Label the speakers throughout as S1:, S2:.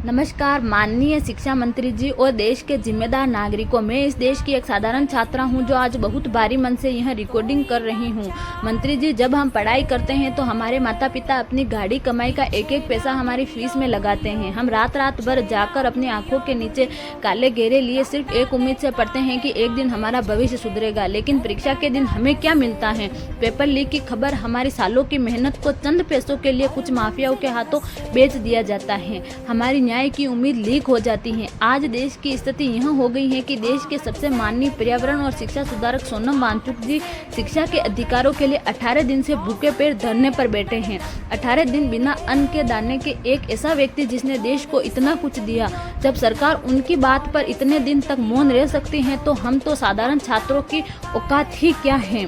S1: नमस्कार माननीय शिक्षा मंत्री जी और देश के जिम्मेदार नागरिकों। मैं इस देश की एक साधारण छात्रा हूं जो आज बहुत भारी मन से यह रिकॉर्डिंग कर रही हूं। मंत्री जी, जब हम पढ़ाई करते हैं तो हमारे माता पिता अपनी गाढ़ी कमाई का एक एक पैसा हमारी फीस में लगाते हैं। हम रात रात भर जाकर अपनी आंखों के नीचे काले घेरे लिए सिर्फ एक उम्मीद से पढ़ते हैं कि एक दिन हमारा भविष्य सुधरेगा। लेकिन परीक्षा के दिन हमें क्या मिलता है? पेपर लीक की खबर। हमारी सालों की मेहनत को चंद पैसों के लिए कुछ माफियाओं के हाथों बेच दिया जाता है। हमारी न्याय की उम्मीद लीक हो जाती है। आज देश की स्थिति यह हो गई है कि देश के सबसे माननीय पर्यावरण और शिक्षा सुधारक सोनम वांगचुक जी शिक्षा के अधिकारों के लिए 18 दिन से भूखे पेट धरने पर बैठे हैं। 18 दिन बिना अन्न के दाने के एक ऐसा व्यक्ति जिसने देश को इतना कुछ दिया, जब सरकार उनकी बात पर इतने दिन तक मौन रह सकती है तो हम तो साधारण छात्रों की औकात ही क्या है?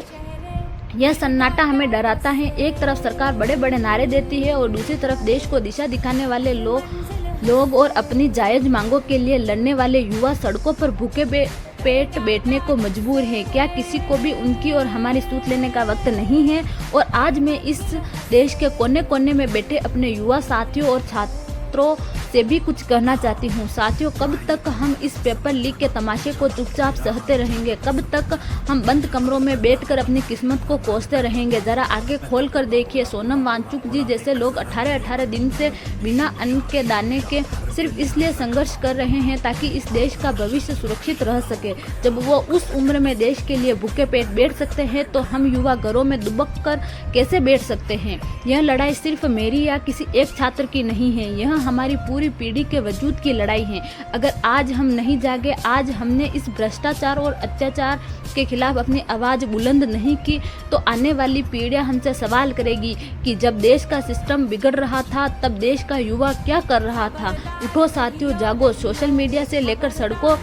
S1: यह सन्नाटा हमें डराता है। एक तरफ सरकार बड़े बड़े नारे देती है और दूसरी तरफ देश को दिशा दिखाने वाले लोग और अपनी जायज मांगों के लिए लड़ने वाले युवा सड़कों पर भूखे पेट बैठने को मजबूर है। क्या किसी को भी उनकी और हमारी सूत लेने का वक्त नहीं है? और आज मैं इस देश के कोने कोने में बैठे अपने युवा साथियों और छात्रों से भी कुछ कहना चाहती हूँ। साथियों, कब तक हम इस पेपर लीक के तमाशे को चुपचाप सहते रहेंगे? कब तक हम बंद कमरों में बैठकर अपनी किस्मत को कोसते रहेंगे? जरा आगे खोल कर देखिए। सोनम वांगचुक जी जैसे लोग 18 दिन से बिना अन्न के दाने के सिर्फ इसलिए संघर्ष कर रहे हैं ताकि इस देश का भविष्य सुरक्षित रह सके। जब वो उस उम्र में देश के लिए भूखे पेट बैठ सकते हैं तो हम युवा घरों में दुबक कर कैसे बैठ सकते हैं? यह लड़ाई सिर्फ मेरी या किसी एक छात्र की नहीं है, यह हमारी पूरी पीढ़ी के वजूद की लड़ाई है। अगर आज हम नहीं जागे, आज हमने इस भ्रष्टाचार और अत्याचार के खिलाफ अपनी आवाज बुलंद नहीं की, तो आने वाली पीढ़ियां हमसे सवाल करेगी कि जब देश का सिस्टम बिगड़ रहा था तब देश का युवा क्या कर रहा था। उठो साथियों, जागो। सोशल मीडिया से लेकर सड़कों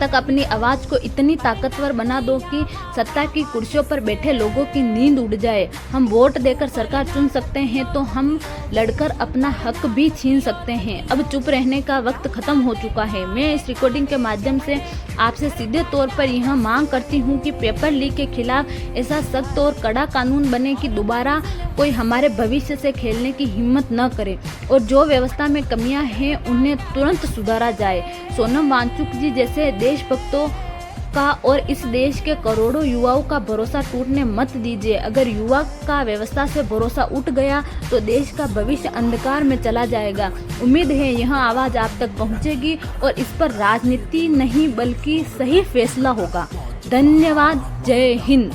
S1: तक अपनी आवाज को इतनी ताकतवर बना दो कि सत्ता की कुर्सियों पर बैठे लोगों की नींद उड़ जाए। हम वोट देकर सरकार चुन सकते हैं तो हम लड़कर अपना हक भी छीन सकते हैं। अब चुप रहने का वक्त खत्म हो चुका है। मैं इस रिकॉर्डिंग के माध्यम से आपसे सीधे तौर पर यह मांग करती हूँ कि पेपर लीक के खिलाफ ऐसा सख्त और कड़ा कानून बने कि दोबारा कोई हमारे भविष्य से खेलने की हिम्मत न करे और जो व्यवस्था में कमियां हैं उन्हें तुरंत सुधारा जाए। सोनम वांगचुक जी जैसे देशभक्तों का और इस देश के करोड़ों युवाओं का भरोसा टूटने मत दीजिए। अगर युवा का व्यवस्था से भरोसा उठ गया तो देश का भविष्य अंधकार में चला जाएगा। उम्मीद है यह आवाज़ आप तक पहुंचेगी और इस पर राजनीति नहीं बल्कि सही फैसला होगा। धन्यवाद। जय हिंद।